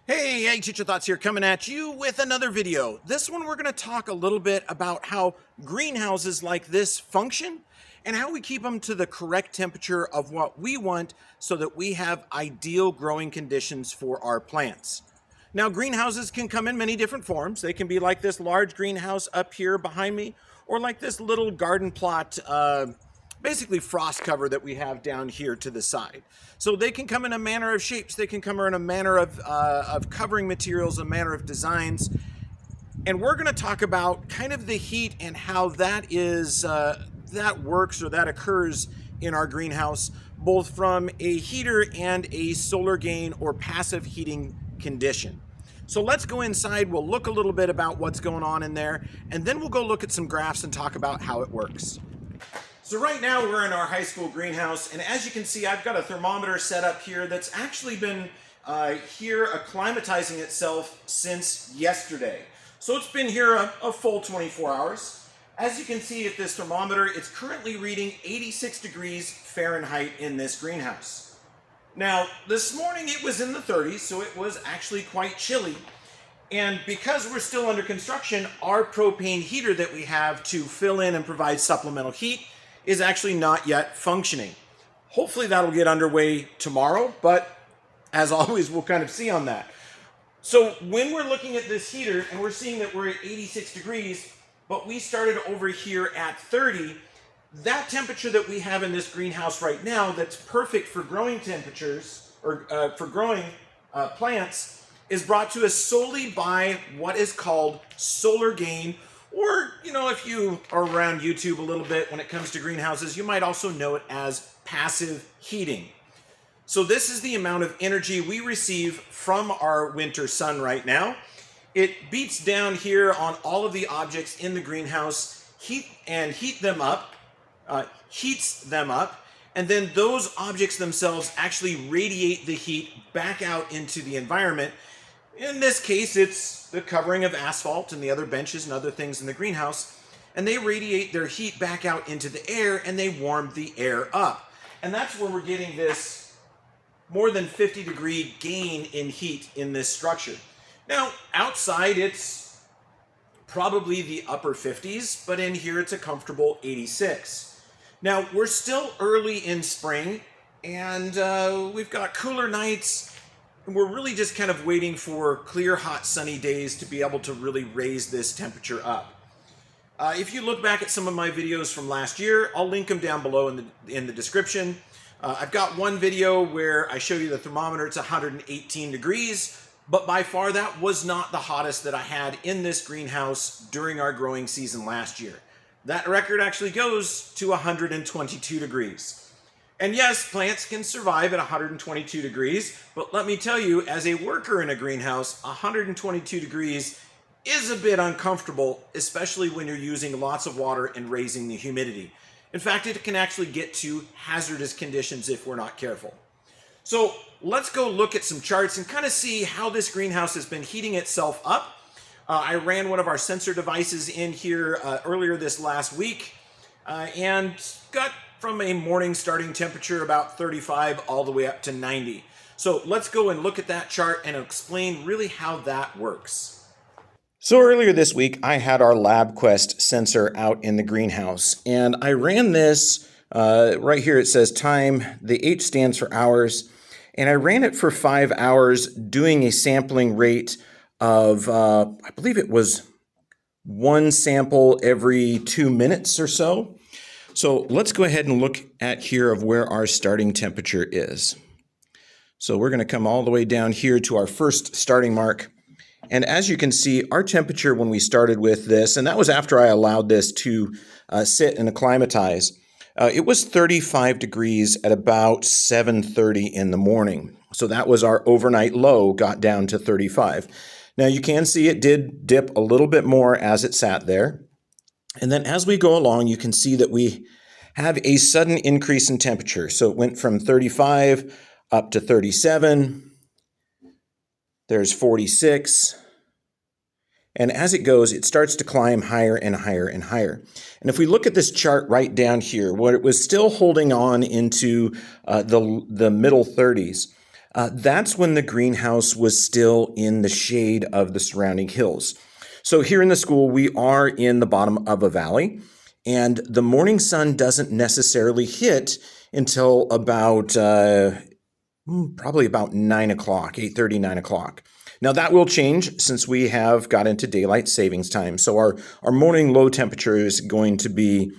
Hey, Ag Teacher Thoughts here, coming at you with another video. This one we're going to talk a little bit about how greenhouses like this function and how we keep them to the correct temperature of what we want so that we have ideal growing conditions for our plants. Now, greenhouses can come in many different forms. They can be like this large greenhouse up here behind me, or like this little garden plot basically frost cover that we have down here to the side. So they can come in a manner of shapes, they can come in a manner of covering materials, a manner of designs. And we're going to talk about kind of the heat and how that is that works or that occurs in our greenhouse, both from a heater and a solar gain or passive heating condition. So let's go inside, we'll look a little bit about what's going on in there, and then we'll go look at some graphs and talk about how it works. So right now we're in our high school greenhouse, and as you can see, I've got a thermometer set up here that's actually been here acclimatizing itself since yesterday. So it's been here a full 24 hours. As you can see at this thermometer, it's currently reading 86 degrees Fahrenheit in this greenhouse. Now, this morning it was in the 30s, so it was actually quite chilly. And because we're still under construction, our propane heater that we have to fill in and provide supplemental heat is actually not yet functioning. Hopefully that'll get underway tomorrow, but as always, we'll kind of see on that. So when we're looking at this heater and we're seeing that we're at 86 degrees, but we started over here at 30, that temperature that we have in this greenhouse right now that's perfect for growing temperatures, or for growing plants, is brought to us solely by what is called solar gain. Or, if you are around YouTube a little bit when it comes to greenhouses, you might also know it as passive heating. So this is the amount of energy we receive from our winter sun right now. It beats down here on all of the objects in the greenhouse, heats them up, and then those objects themselves actually radiate the heat back out into the environment. In this case, it's the covering of asphalt and the other benches and other things in the greenhouse, and they radiate their heat back out into the air and they warm the air up. And that's where we're getting this more than 50 degree gain in heat in this structure. Now, outside it's probably the upper 50s, but in here it's a comfortable 86. Now, we're still early in spring, and we've got cooler nights. And we're really just kind of waiting for clear, hot, sunny days to be able to really raise this temperature up. If you look back at some of my videos from last year, I'll link them down below in the description. I've got one video where I show you the thermometer. It's 118 degrees, but by far that was not the hottest that I had in this greenhouse during our growing season last year. That record actually goes to 122 degrees. And yes, plants can survive at 122 degrees, but let me tell you, as a worker in a greenhouse, 122 degrees is a bit uncomfortable, especially when you're using lots of water and raising the humidity. In fact, it can actually get to hazardous conditions if we're not careful. So let's go look at some charts and kind of see how this greenhouse has been heating itself up. I ran one of our sensor devices in here earlier this last week and got from a morning starting temperature about 35 all the way up to 90. So let's go and look at that chart and explain really how that works. So earlier this week, I had our LabQuest sensor out in the greenhouse, and I ran this, right here it says time, the H stands for hours, and I ran it for 5 hours doing a sampling rate of, I believe it was one sample every 2 minutes or so. So let's go ahead and look at here of where our starting temperature is. So we're going to come all the way down here to our first starting mark. And as you can see, our temperature when we started with this, and that was after I allowed this to sit and acclimatize, it was 35 degrees at about 7:30 in the morning. So that was our overnight low, got down to 35. Now you can see it did dip a little bit more as it sat there. And then as we go along, you can see that we have a sudden increase in temperature. So it went from 35 up to 37. There's 46. And as it goes, it starts to climb higher and higher and higher. And if we look at this chart right down here, where it was still holding on into the middle 30s, That's when the greenhouse was still in the shade of the surrounding hills. So here in the school, we are in the bottom of a valley, and the morning sun doesn't necessarily hit until about probably about 9 o'clock, 8:30, 9 o'clock. Now that will change since we have got into daylight savings time. So our morning low temperature is going to be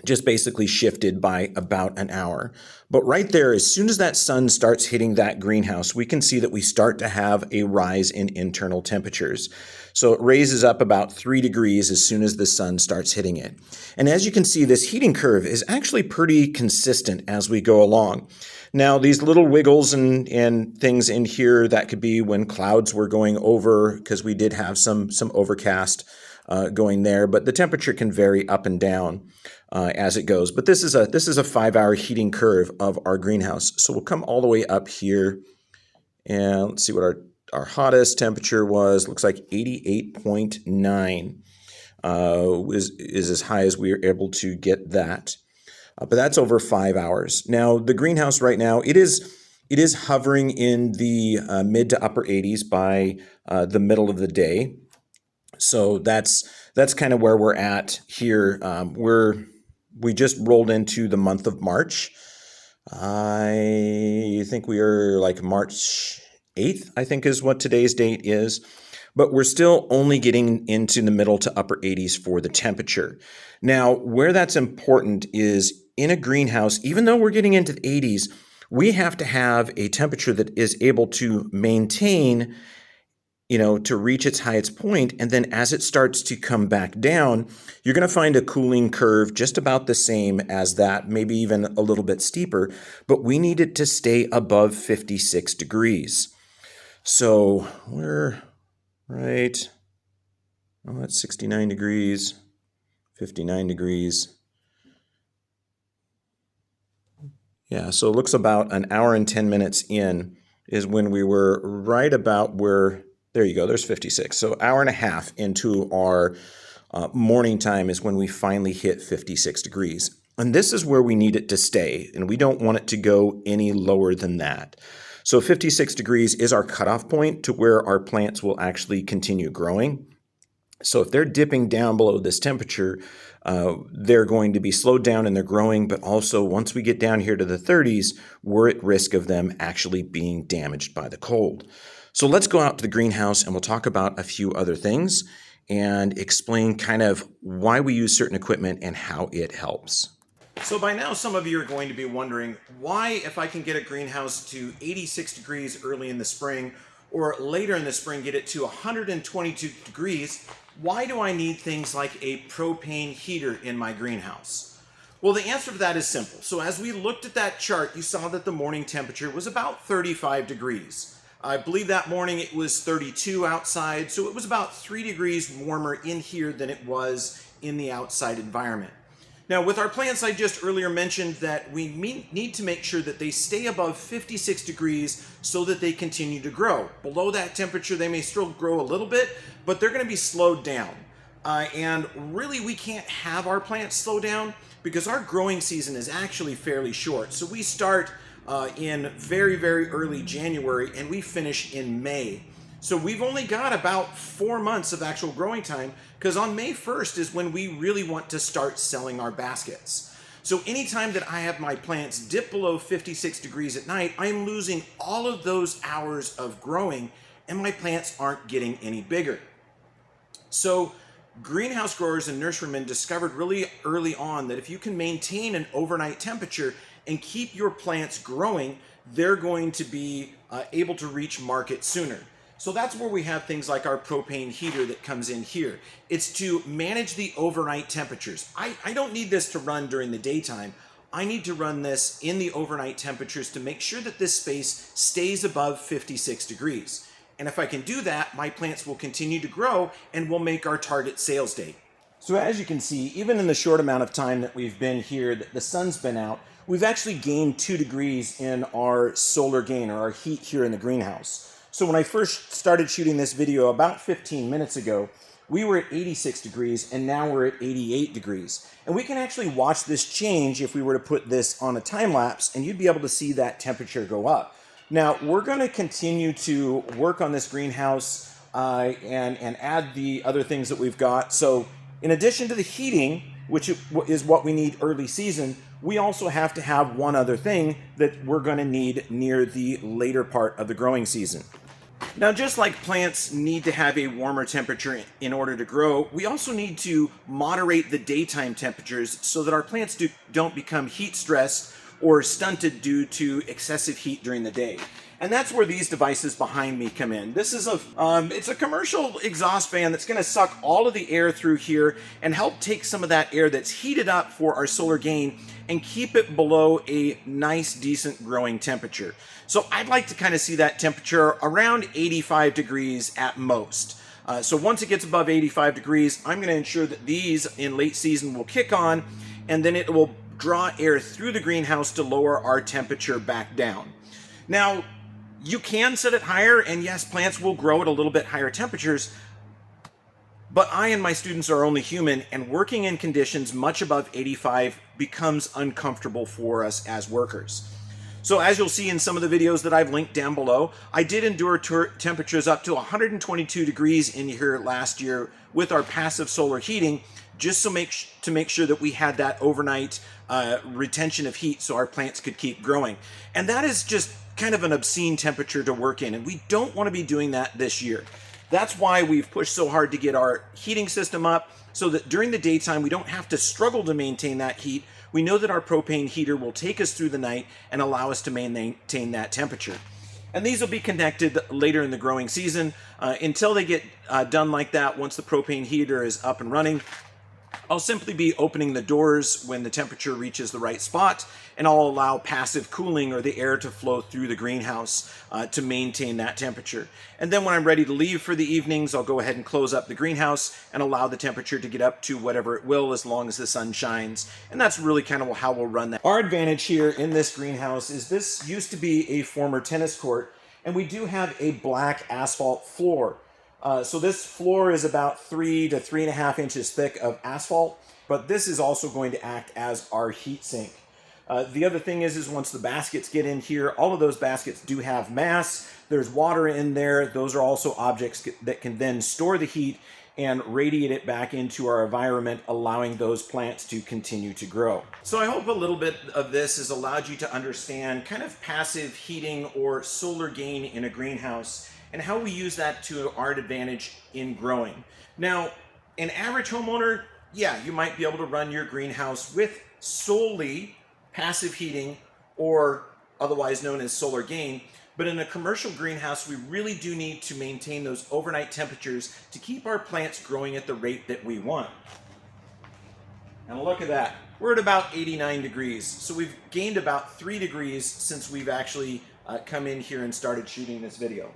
just basically shifted by about an hour. But right there, as soon as that sun starts hitting that greenhouse, we can see that we start to have a rise in internal temperatures. So it raises up about 3 degrees as soon as the sun starts hitting it. And as you can see, this heating curve is actually pretty consistent as we go along. Now, these little wiggles and things in here, that could be when clouds were going over, because we did have some overcast going there, but the temperature can vary up and down as it goes. But this is a 5-hour heating curve of our greenhouse. So we'll come all the way up here, and let's see what our hottest temperature was. Looks like 88.9 is as high as we were able to get that. But that's over 5 hours. Now the greenhouse right now, it is hovering in the mid to upper 80s by the middle of the day. So that's kind of where we're at here. We just rolled into the month of March. I think we are like March 8th, I think is what today's date is. But we're still only getting into the middle to upper 80s for the temperature. Now, where that's important is in a greenhouse, even though we're getting into the 80s, we have to have a temperature that is able to maintain, to reach its highest point. And then as it starts to come back down, you're going to find a cooling curve just about the same as that, maybe even a little bit steeper, but we need it to stay above 56 degrees. So we're right, that's 69 degrees, 59 degrees. Yeah, so it looks about an hour and 10 minutes in is when we were right about where, there you go, there's 56. So hour and a half into our morning time is when we finally hit 56 degrees. And this is where we need it to stay, and we don't want it to go any lower than that. So 56 degrees is our cutoff point to where our plants will actually continue growing. So if they're dipping down below this temperature, they're going to be slowed down in their growing, but also once we get down here to the 30s, we're at risk of them actually being damaged by the cold. So let's go out to the greenhouse and we'll talk about a few other things and explain kind of why we use certain equipment and how it helps. So by now, some of you are going to be wondering why, if I can get a greenhouse to 86 degrees early in the spring or later in the spring, get it to 122 degrees, why do I need things like a propane heater in my greenhouse? Well, the answer to that is simple. So as we looked at that chart, you saw that the morning temperature was about 35 degrees. I believe that morning it was 32 outside, so it was about 3 degrees warmer in here than it was in the outside environment. Now, with our plants, I just earlier mentioned that we need to make sure that they stay above 56 degrees so that they continue to grow. Below that temperature, they may still grow a little bit, but they're going to be slowed down. And really, we can't have our plants slow down because our growing season is actually fairly short. So we start in very, very early January and we finish in May. So we've only got about 4 months of actual growing time, because on May 1st is when we really want to start selling our baskets. So anytime that I have my plants dip below 56 degrees at night, I'm losing all of those hours of growing and my plants aren't getting any bigger. So greenhouse growers and nurserymen discovered really early on that if you can maintain an overnight temperature and keep your plants growing, they're going to be able to reach market sooner. So that's where we have things like our propane heater that comes in here. It's to manage the overnight temperatures. I don't need this to run during the daytime. I need to run this in the overnight temperatures to make sure that this space stays above 56 degrees. And if I can do that, my plants will continue to grow and we'll make our target sales date. So as you can see, even in the short amount of time that we've been here, that the sun's been out, we've actually gained 2 degrees in our solar gain, or our heat here in the greenhouse. So when I first started shooting this video about 15 minutes ago, we were at 86 degrees and now we're at 88 degrees. And we can actually watch this change if we were to put this on a time lapse, and you'd be able to see that temperature go up. Now, we're going to continue to work on this greenhouse and add the other things that we've got. So in addition to the heating, which is what we need early season, we also have to have one other thing that we're going to need near the later part of the growing season. Now, just like plants need to have a warmer temperature in order to grow, we also need to moderate the daytime temperatures so that our plants don't become heat stressed or stunted due to excessive heat during the day. And that's where these devices behind me come in. This is it's a commercial exhaust fan that's going to suck all of the air through here and help take some of that air that's heated up for our solar gain and keep it below a nice, decent growing temperature. So I'd like to kind of see that temperature around 85 degrees at most. So once it gets above 85 degrees, I'm going to ensure that these in late season will kick on, and then it will draw air through the greenhouse to lower our temperature back down. Now, you can set it higher, and yes, plants will grow at a little bit higher temperatures, but I and my students are only human, and working in conditions much above 85 becomes uncomfortable for us as workers. So as you'll see in some of the videos that I've linked down below, I did endure temperatures up to 122 degrees in here last year with our passive solar heating, just to make sure that we had that overnight retention of heat so our plants could keep growing. And that is just kind of an obscene temperature to work in, and we don't want to be doing that this year. That's why we've pushed so hard to get our heating system up so that during the daytime we don't have to struggle to maintain that heat. We know that our propane heater will take us through the night and allow us to maintain that temperature. And these will be connected later in the growing season. Until they get done like that, once the propane heater is up and running, I'll simply be opening the doors when the temperature reaches the right spot, and I'll allow passive cooling or the air to flow through the greenhouse to maintain that temperature. And then when I'm ready to leave for the evenings, I'll go ahead and close up the greenhouse and allow the temperature to get up to whatever it will as long as the sun shines. And that's really kind of how we'll run that. Our advantage here in this greenhouse is this used to be a former tennis court, and we do have a black asphalt floor. So this floor is about 3 to 3.5 inches thick of asphalt, but this is also going to act as our heat sink. The other thing is once the baskets get in here, all of those baskets do have mass. There's water in there. Those are also objects that can then store the heat and radiate it back into our environment, allowing those plants to continue to grow. So I hope a little bit of this has allowed you to understand kind of passive heating or solar gain in a greenhouse, and how we use that to our advantage in growing. Now, an average homeowner, yeah, you might be able to run your greenhouse with solely passive heating, or otherwise known as solar gain, but in a commercial greenhouse, we really do need to maintain those overnight temperatures to keep our plants growing at the rate that we want. And look at that, we're at about 89 degrees, so we've gained about 3 degrees since we've actually come in here and started shooting this video.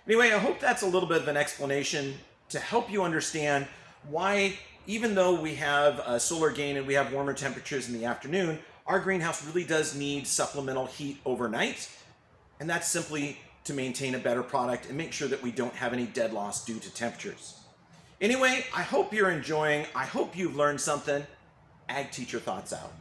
Anyway, I hope that's a little bit of an explanation to help you understand why, even though we have solar gain and we have warmer temperatures in the afternoon, our greenhouse really does need supplemental heat overnight, and that's simply to maintain a better product and make sure that we don't have any dead loss due to temperatures. Anyway, I hope you're enjoying. I hope you've learned something. Ag Teacher Thoughts out.